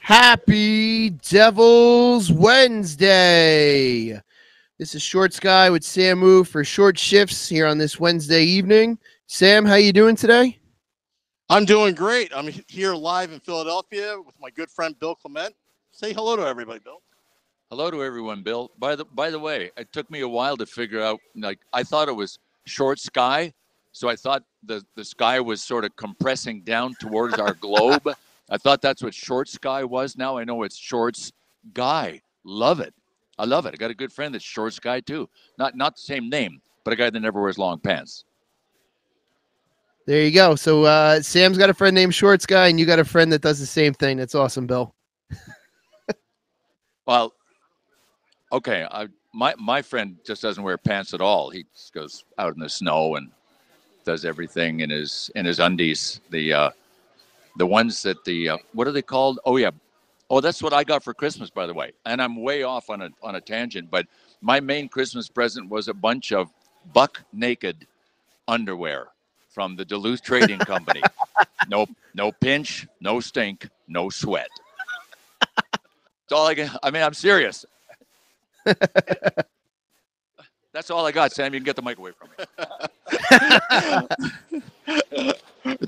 Happy Devils Wednesday. This is Short Sky with Samu for Short Shifts here on this Wednesday evening. Sam, how you doing today? I'm doing great. I'm here live in Philadelphia with my good friend Bill Clement. Say hello to everybody, Bill. Hello to everyone, Bill. By the way, it took me a while to figure out. I thought it was Short Sky, so I thought the sky was sort of compressing down towards our globe. I thought that's what Short Sky was. Now I know it's Shorts Guy. Love it. I love it. I got a good friend that's Short Sky too. Not the same name, but a guy that never wears long pants. There you go. So Sam's got a friend named Short Sky, and you got a friend that does the same thing. That's awesome, Bill. Well, okay. My friend just doesn't wear pants at all. He just goes out in the snow and does everything in his undies. The ones that what are they called? Oh yeah. Oh, that's what I got for Christmas, by the way. And I'm way off on a tangent, but my main Christmas present was a bunch of buck naked underwear from the Duluth Trading Company. No pinch, no stink, no sweat. That's all I get. I mean, I'm serious. That's all I got, Sam. You can get the mic away from me.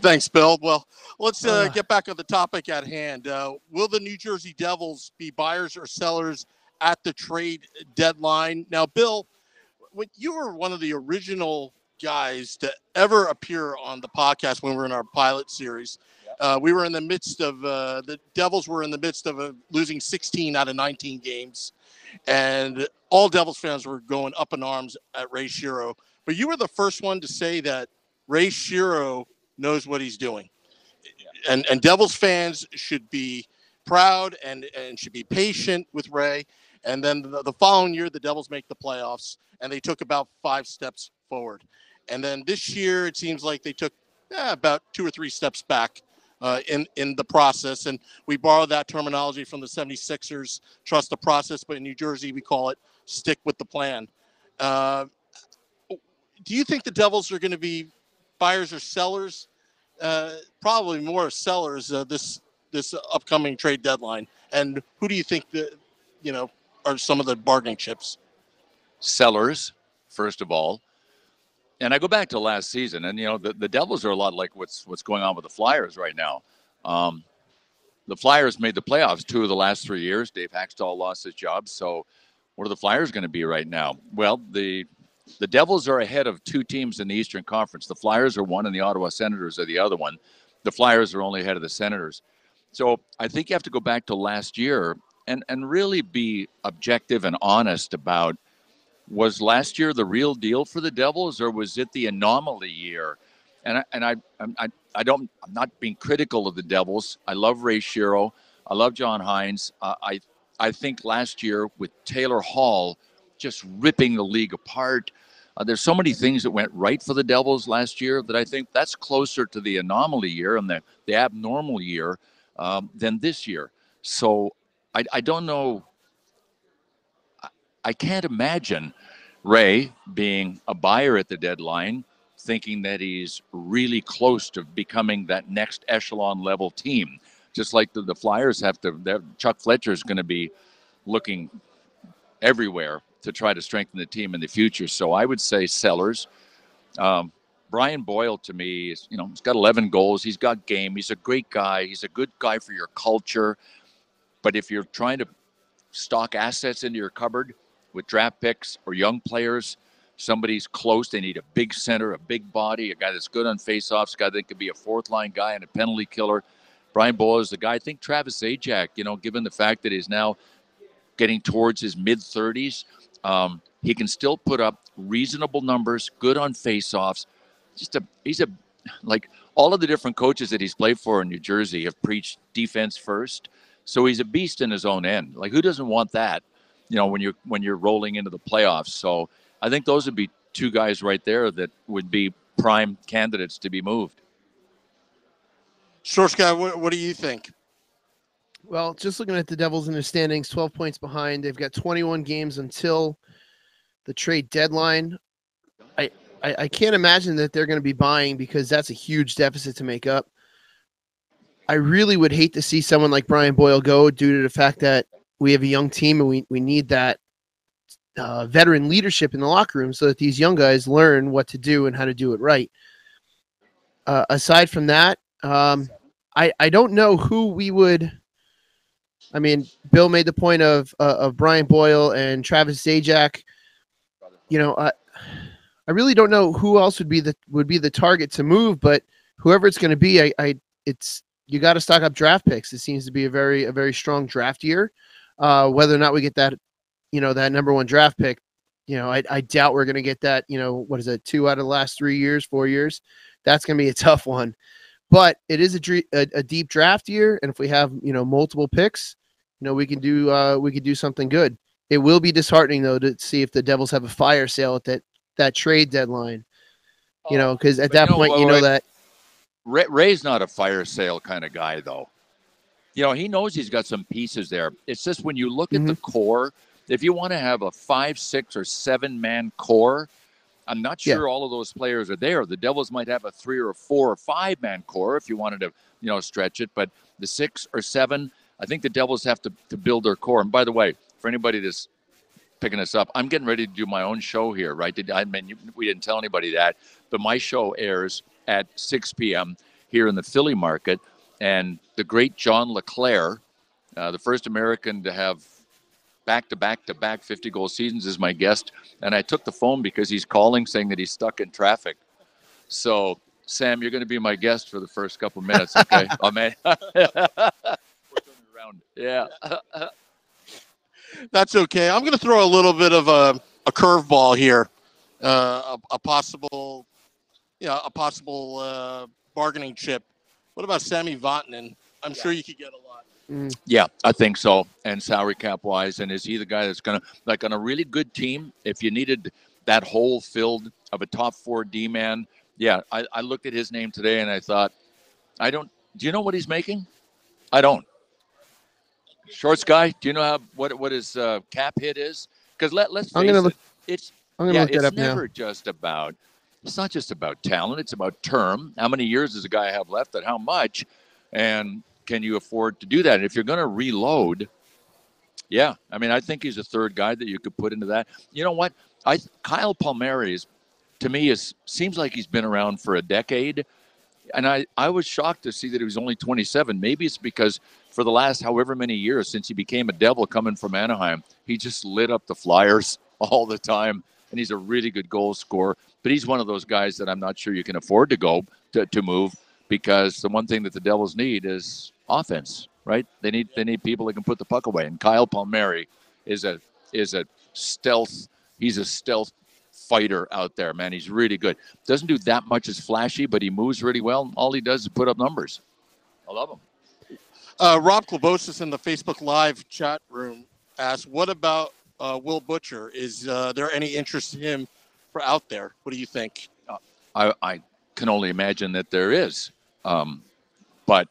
Thanks, Bill. Well, let's get back on the topic at hand. Will the New Jersey Devils be buyers or sellers at the trade deadline? Now, Bill, when you were one of the original guys to ever appear on the podcast when we were in our pilot series, we were in the midst of the Devils were in the midst of losing 16 out of 19 games, and all Devils fans were going up in arms at Ray Shero. But you were the first one to say that Ray Shero knows what he's doing, and Devils fans should be proud and should be patient with Ray. And then the following year, the Devils make the playoffs, and they took about 5 steps forward. And then this year, it seems like they took about 2 or 3 steps back in the process. And we borrowed that terminology from the 76ers, trust the process, but in New Jersey, we call it stick with the plan. Do you think the Devils are going to be buyers or sellers? Probably more sellers this upcoming trade deadline. And who do you think are some of the bargaining chips? Sellers, first of all. And I go back to last season, and the Devils are a lot like what's going on with the Flyers right now. The Flyers made the playoffs 2 of the last 3 years. Dave Haxtell lost his job. So what are the Flyers going to be right now? Well, the Devils are ahead of 2 teams in the Eastern Conference. The Flyers are one, and the Ottawa Senators are the other one. The Flyers are only ahead of the Senators. So I think you have to go back to last year and really be objective and honest about, was last year the real deal for the Devils, or was it the anomaly year? And I'm not being critical of the Devils. I love Ray Shero. I love John Hines. I think last year with Taylor Hall just ripping the league apart, there's so many things that went right for the Devils last year that I think that's closer to the anomaly year and the abnormal year than this year. So I don't know. I can't imagine Ray being a buyer at the deadline, thinking that he's really close to becoming that next echelon level team. Just like the Flyers have to, Chuck Fletcher is going to be looking everywhere to try to strengthen the team in the future. So I would say sellers. Brian Boyle, to me, is, he's got 11 goals. He's got game. He's a great guy. He's a good guy for your culture. But if you're trying to stock assets into your cupboard with draft picks or young players, somebody's close. They need a big center, a big body, a guy that's good on faceoffs, a guy that could be a 4th-line guy and a penalty killer. Brian Boyle is the guy. I think Travis Zajac, given the fact that he's now getting towards his mid-30s, he can still put up reasonable numbers, good on faceoffs. He's like all of the different coaches that he's played for in New Jersey have preached defense first. So he's a beast in his own end. Like, who doesn't want that, when you're rolling into the playoffs? So I think those would be 2 guys right there that would be prime candidates to be moved. Short Guy, what do you think? Well, just looking at the Devils in their standings, 12 points behind. They've got 21 games until the trade deadline. I can't imagine that they're going to be buying, because that's a huge deficit to make up. I really would hate to see someone like Brian Boyle go due to the fact that we have a young team and we need that veteran leadership in the locker room so that these young guys learn what to do and how to do it right. Aside from that, I don't know who we would. I mean, Bill made the point of Brian Boyle and Travis Zajac. You know, I really don't know who else would be the target to move, but whoever it's going to be, you got to stock up draft picks. It seems to be a very strong draft year. Whether or not we get that, that number 1 draft pick, I doubt we're going to get that. What is it? 2 out of the last 3 years, 4 years. That's going to be a tough one. But it is a deep draft year, and if we have multiple picks, we can do something good. It will be disheartening though to see if the Devils have a fire sale at that trade deadline. Because at that point, that Ray's not a fire sale kind of guy though. He knows he's got some pieces there. It's just when you look at the core, if you want to have a 5, 6, or 7-man core, I'm not sure all of those players are there. The Devils might have a 3 or a 4 or 5-man core if you wanted to, stretch it. But the 6 or 7, I think the Devils have to build their core. And by the way, for anybody that's picking us up, I'm getting ready to do my own show here, right? We didn't tell anybody that, but my show airs at 6 p.m. here in the Philly market. And the great John LeClaire, the first American to have back-to-back 50-goal seasons, is my guest. And I took the phone because he's calling saying that he's stuck in traffic. So, Sam, you're going to be my guest for the first couple minutes, okay? Oh, man. Yeah. That's okay. I'm going to throw a little bit of a curveball here, a possible bargaining chip. What about Sami Vatanen? I'm sure you could get a lot. Yeah, I think so. And salary cap wise, and is he the guy that's going to, like, on a really good team, if you needed that hole filled of a top 4 D man? Yeah, I looked at his name today and I thought, do you know what he's making? I don't. Shorts guy, do you know what his cap hit is? Because let's face it, it's never just about. It's not just about talent. It's about term. How many years does a guy have left and how much? And can you afford to do that? And if you're going to reload, I think he's a third guy that you could put into that. You know what? Kyle Palmieri, to me, seems like he's been around for a decade. And I was shocked to see that he was only 27. Maybe it's because for the last however many years since he became a Devil coming from Anaheim, he just lit up the Flyers all the time. And he's a really good goal scorer. But he's one of those guys that I'm not sure you can afford to move, because the one thing that the Devils need is offense, right? They need people that can put the puck away. And Kyle Palmieri is a stealth. He's a stealth fighter out there, man. He's really good. Doesn't do that much as flashy, but he moves really well. All he does is put up numbers. I love him. Rob Klobosis in the Facebook Live chat room asked, what about Will Butcher? Is there any interest in him for out there? What do you think? I can only imagine that there is. But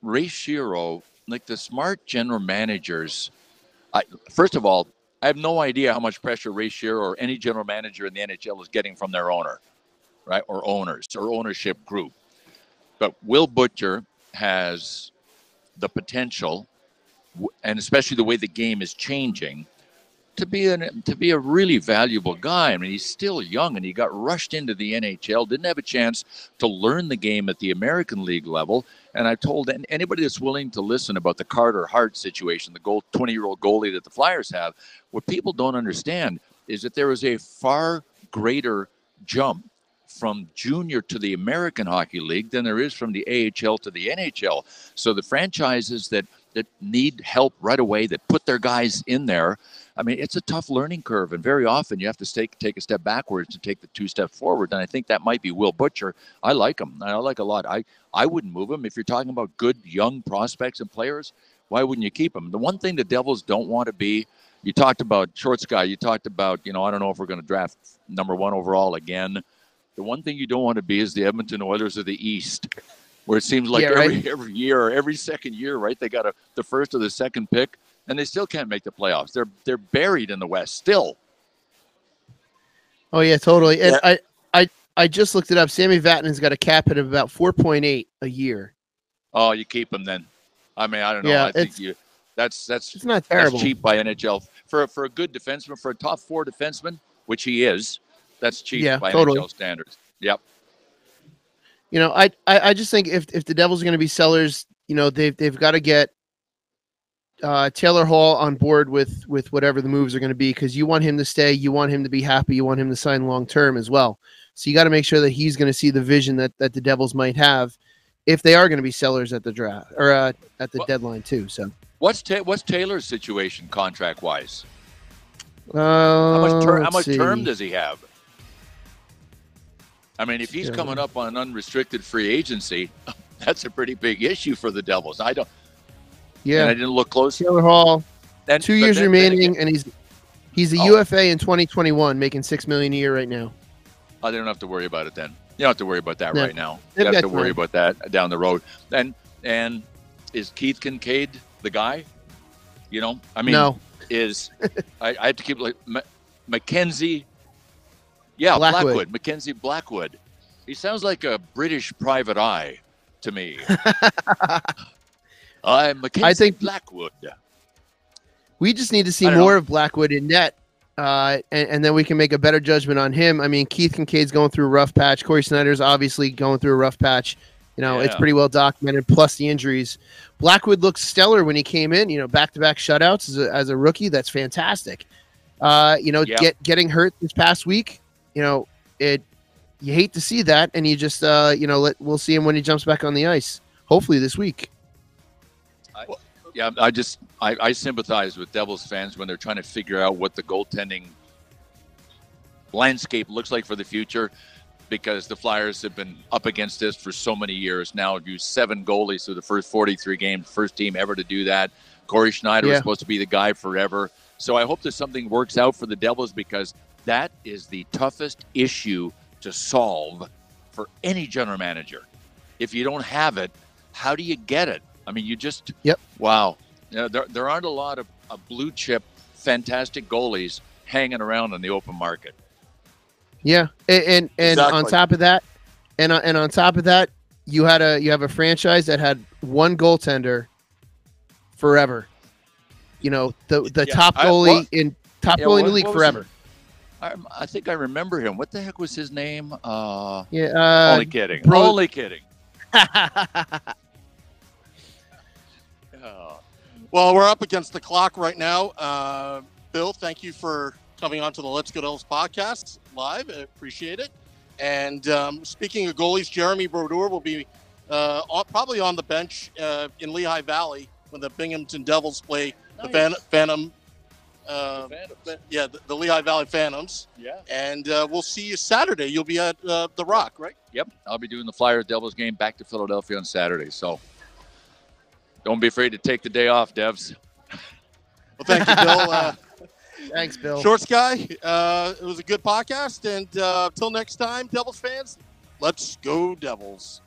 Ray Shero, like the smart general managers, first of all, I have no idea how much pressure Ray Shero or any general manager in the NHL is getting from their owner, right? Or owners or ownership group. But Will Butcher has the potential, and especially the way the game is changing, to be a really valuable guy. I mean, he's still young, and he got rushed into the NHL, didn't have a chance to learn the game at the American League level. And I told anybody that's willing to listen about the Carter Hart situation, the 20-year-old goalie that the Flyers have, what people don't understand is that there is a far greater jump from junior to the American Hockey League than there is from the AHL to the NHL. So the franchises that need help right away, that put their guys in there, I mean, it's a tough learning curve, and very often you have to take a step backwards to take the 2 steps forward. And I think that might be Will Butcher. I like him. I like a lot. I wouldn't move him. If you're talking about good young prospects and players, why wouldn't you keep him? The one thing the Devils don't want to be, you talked about Shorts guy, you talked about, I don't know if we're going to draft number 1 overall again. The one thing you don't want to be is the Edmonton Oilers of the East, where it seems like every year, every second year, right? They got the first or the second pick, and they still can't make the playoffs. They're buried in the West still. Oh yeah, totally. And I just looked it up. Sami Vatanen's got a cap hit of about 4.8 a year. Oh, you keep him then. I mean, I don't know. Yeah, I think that's it's not terrible. That's cheap by NHL for a good defenseman, for a top 4 defenseman, which he is. That's cheap by totally. NHL standards. Yep. You know, I just think if the Devils are going to be sellers, you know, they've got to get Taylor Hall on board with whatever the moves are going to be, because you want him to stay, you want him to be happy, you want him to sign long term as well. So you got to make sure that he's going to see the vision that the Devils might have if they are going to be sellers at the draft or at the deadline too. So what's Taylor's situation contract wise? How much term does he have? I mean, if he's coming up on unrestricted free agency, that's a pretty big issue for the Devils. I didn't look close. Taylor Hall, 2 years remaining, and he's a UFA in 2021, making $6 million a year right now. Oh, they don't have to worry about it then. You don't have to worry about that right now. You have to worry about that down the road. And is Keith Kincaid the guy? You know, I mean, no. I have to keep like Mackenzie. Yeah, Blackwood. Mackenzie Blackwood. He sounds like a British private eye to me. I'm Mackenzie Blackwood. We just need to see more of Blackwood in net, and then we can make a better judgment on him. I mean, Keith Kincaid's going through a rough patch. Cory Schneider's obviously going through a rough patch. You know, it's pretty well documented, plus the injuries. Blackwood looked stellar when he came in, you know, back-to-back shutouts as a rookie. That's fantastic. Getting hurt this past week, you know, you hate to see that, and you just, we'll see him when he jumps back on the ice, hopefully this week. I sympathize with Devils fans when they're trying to figure out what the goaltending landscape looks like for the future, because the Flyers have been up against this for so many years now. Used 7 goalies through the first 43 games, first team ever to do that. Cory Schneider is supposed to be the guy forever. So I hope that something works out for the Devils, because that is the toughest issue to solve for any general manager. If you don't have it, how do you get it? I mean, you just wow. You know, there aren't a lot of blue chip, fantastic goalies hanging around on the open market. Yeah, and exactly. on top of that, you have a franchise that had one goaltender forever. You know, the top goalie in the league forever. I think I remember him. What the heck was his name? Only kidding. Only kidding. Well, we're up against the clock right now. Bill, thank you for coming on to the Let's Go Devils podcast live. I appreciate it. And speaking of goalies, Jeremy Brodeur will be probably on the bench in Lehigh Valley when the Binghamton Devils play the Phantom. The Lehigh Valley Phantoms. Yeah. And we'll see you Saturday. You'll be at the Rock, right? Yep. I'll be doing the Flyers Devils game back to Philadelphia on Saturday. So don't be afraid to take the day off, Devs. Well, thank you, Bill. Thanks, Bill. Shorts guy. It was a good podcast. And until next time, Devils fans, let's go Devils.